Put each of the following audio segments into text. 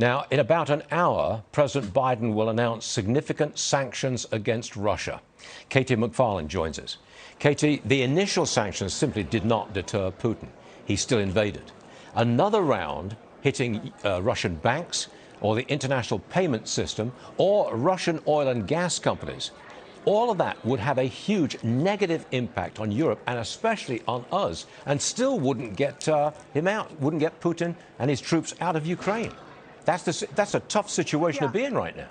Now, in about an hour, President Biden will announce significant sanctions against Russia. Katie McFarland joins us. Katie, the initial sanctions simply did not deter Putin. He still invaded. Another round hitting Russian banks or the international payment system or Russian oil and gas companies. All of that would have a huge negative impact on Europe and especially on us, and still wouldn't get him out, wouldn't get Putin and his troops out of Ukraine. That's a tough situation to be in right now.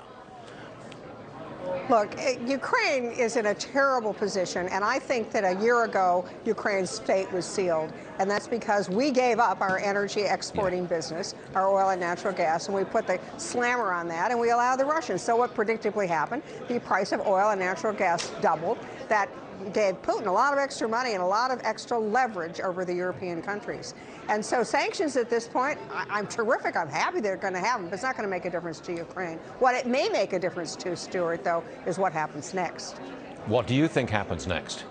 Look, Ukraine is in a terrible position, and I think that a year ago, Ukraine's fate was sealed. And that's because we gave up our energy exporting business, our oil and natural gas, and we put the slammer on that, and we allowed the Russians. So what predictably happened? The price of oil and natural gas doubled. That gave Putin a lot of extra money and a lot of extra leverage over the European countries. And so sanctions at this point, I'm terrific. I'm happy they're going to have them, but it's not going to make a difference to Ukraine. What it may make a difference to, Stuart, though, is what happens next. What do you think happens next?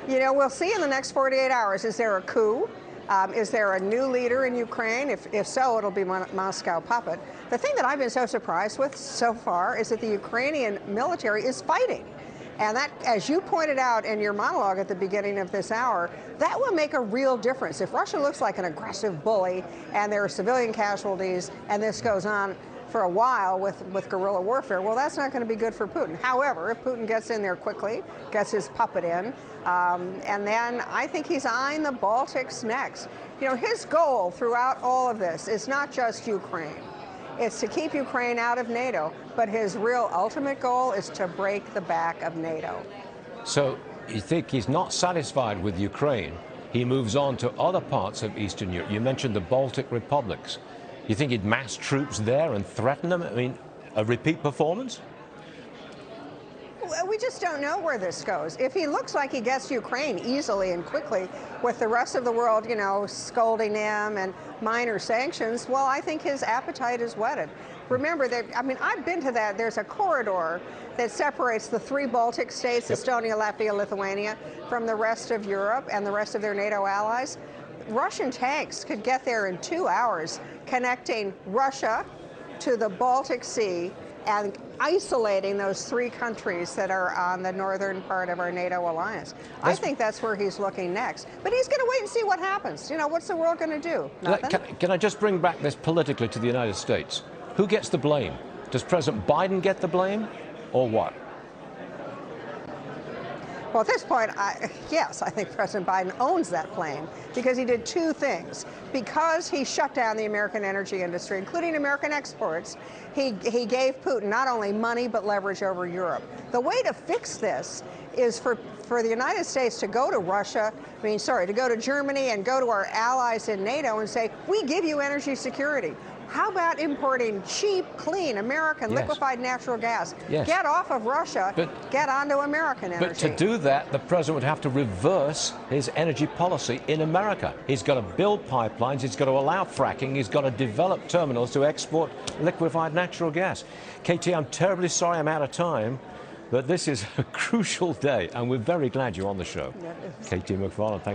You know, we'll see in the next 48 hours. Is there a coup? Is there a new leader in Ukraine? If so, it'll be Moscow puppet. The thing that I've been so surprised with so far is that the Ukrainian military is fighting. And that, as you pointed out in your monologue at the beginning of this hour, that will make a real difference. If Russia looks like an aggressive bully and there are civilian casualties and this goes on for a while with guerrilla warfare, well, that's not going to be good for Putin. However, if Putin gets in there quickly, gets his puppet in, and then I think he's eyeing the Baltics next. You know, his goal throughout all of this is not just Ukraine. It's to keep Ukraine out of NATO, but his real ultimate goal is to break the back of NATO. So you think he's not satisfied with Ukraine? He moves on to other parts of Eastern Europe. You mentioned the Baltic republics. You think he'd mass troops there and threaten them? I mean, a repeat performance? We just don't know where this goes. If he looks like he gets Ukraine easily and quickly with the rest of the world, you know, scolding him and minor sanctions, well, I think his appetite is whetted. Remember that, I mean, I've been to that. There's a corridor that separates the three Baltic states, Estonia, Latvia, Lithuania, from the rest of Europe and the rest of their NATO allies. Russian tanks could get there in 2 hours, connecting Russia to the Baltic Sea and isolating those three countries that are on the northern part of our NATO alliance. I think that's where he's looking next. But he's going to wait and see what happens. You know, what's the world going to do? Nothing. Can I just bring back this politically to the United States? Who gets the blame? Does President Biden get the blame, or what? Well, at this point, yes, I think President Biden owns that blame because he did two things. Because he shut down the American energy industry, including American exports, he gave Putin not only money but leverage over Europe. The way to fix this is for the United States to go to to go to Germany and go to our allies in NATO and say, we give you energy security. How about importing cheap, clean, American liquefied natural gas? Get off of Russia, get onto American energy. But to do that, the president would have to reverse his energy policy in America. He's got to build pipelines, he's got to allow fracking, he's got to develop terminals to export liquefied natural gas. Katie, I'm terribly sorry I'm out of time, but this is a crucial day, and we're very glad you're on the show. Katie McFarland, thank you.